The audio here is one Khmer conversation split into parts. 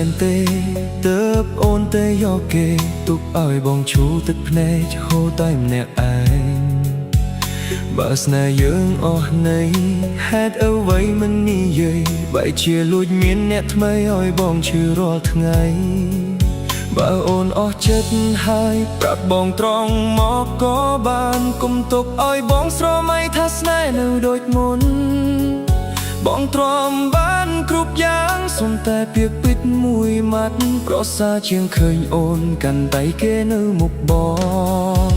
นเตเติบโอนเตยอเกตุกอ้อยบองชูตึกเพนจะโหใต้แนกไอบาสนาយើងអស់នៃហេតុអ្វីមិននិយាយបែរជាលួចមានអ្នកថ្មីឲ្យបងឈឺរាល់ថ្ងៃបើអូនអស់ចិត្តហើយប្រាប់បងត្រង់មកក៏បានកុំទុកឲ្យបងស្រមៃថាស្នេហ៍នៅដូចមុនបងទ្រាំបានគ្រប់យ៉ាងសុំតែពាក្យពេចន៍មួយម៉ាត់ប្រសើរជាងឃើញអូនកាន់តែគេនៅមុខបង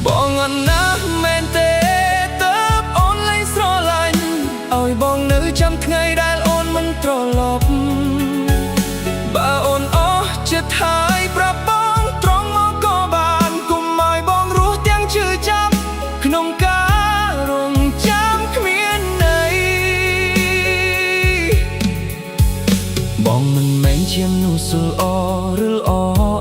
អត់ណាស់មែនទេឲ្យបងនៅចាំថ្ងៃដែលអូនមិនត្រឡប់បើអូនអស់ចិត្តហើយប្រាប់បងត្រង់មកក៏បានកុំឲ្យបងរស់ទាំងឈឺចាប់ក្នុងការរងចាំគ្មានន័យបងមិនមែនជាមនុស្សល្អឬល្អ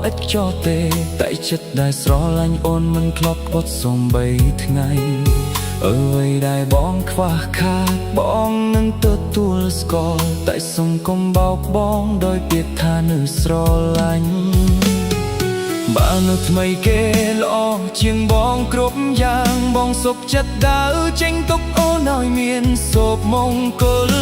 ឥតខ្ចោះទេតែចិត្តដែលស្រឡាញ់អូនមិនធ្លាប់បត់សំបីថ្ងៃអ្វីដែលបងខ្វះខាតបងនឹងទទួលស្គាល់តែសុំកុំបោកបងដោយពាក្យថានៅស្រឡាញ់បើនៅថ្មីគេល្អជាងបងគ្រប់យ៉ាងបងសុខចិត្តដើរចេញទុកអូនឲ្យមានសុខមង្គល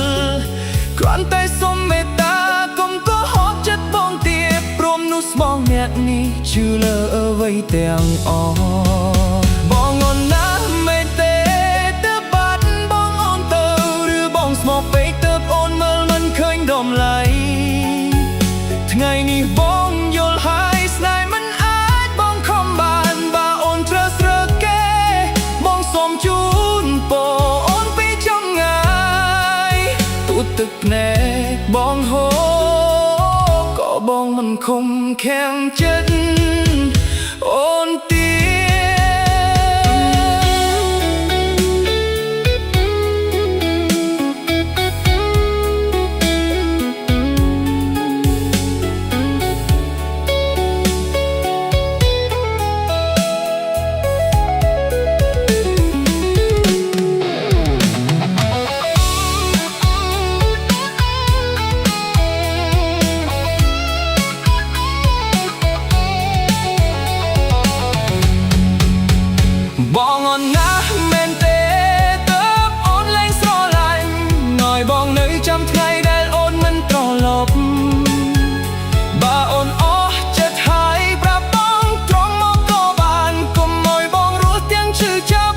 គ្រាន់តែសុំមេត្តាកុំកុហកចិត្តបងទៀតព្រមនោះស្មងអ្នកនេះជឿលើអ្វីទាំងអស់បងអនណាមកពេកទៅអូនមើលមិនឃើញដំឡៃថ្ងៃនេះបងយល់ហើយស្នេហ៍មិនអាចបងខំបានបើអូនត្រូវស្រើគេបងសូមជូនពរអូនពីចម្ងាយទូទឹកភ្នែកបងហូរក៏បងមិនខំខាំងចិត្តអូនទៀតបងអត់ណាស់មែនទេទើបអូនលែងស្រឡាញ់ឲ្យបងនៅចាំថ្ងៃដែលអូនមិនត្រឡប់បើអូនអស់ចិត្តហើយប្រាប់បងត្រង់មកក៏បានកុំឲ្យបងរស់ទាំងឈឺចាប់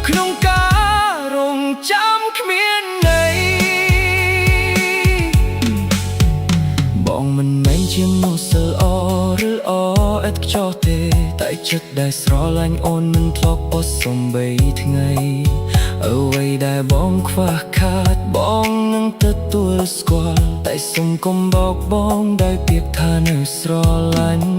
ក្នុងការរងចាំគ្មានន័យបងមិនមែនជាមនុស្សល្អឬល្អឥតខ្ចោះទេតែចិត្តដែលស្រឡាញ់អូនមិនធ្លាប់អត់សំបីថ្ងៃអ្វីដែលបងខ្វះខាតបងនឹងទទួលស្គាល់តែសុំកុំបោកបងដោយពាក្យថានៅស្រឡាញ់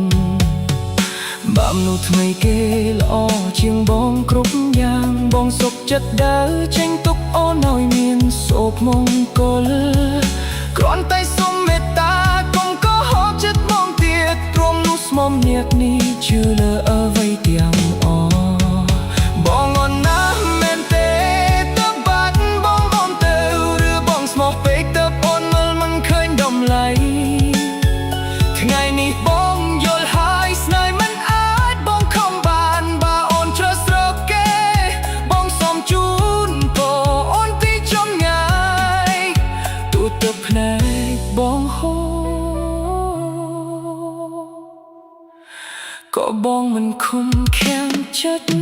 បើមនុស្សថ្មីគេល្អជាងបងគ្រប់យ៉ាងបងសុខចិត្តដើរចេញទុកអូនឲ្យមានសុខមង្គលគ្រាន់តែសុំមេត្តាកុំកុហកចិត្តបងទៀតព្រមនោះស្មមអ្នកនេះជឿលើអ្វីទាំងអស់បងអត់ណាស់មែនទេទៅបាត់បងអូនទៅឬបងស្មោះពេកទៅអូនមើលមិនឃើញដំឡៃថ្ងៃនេះបងយល់ហើយស្នេហ៍មិនអាចបងខំបានបើអូនត្រូវស្រកគេបងសូមជូនពរអូនពីចម្ងាយទូទឹកភ្នែកបងហូរក៏បងមិនខំខាំងចិត្ត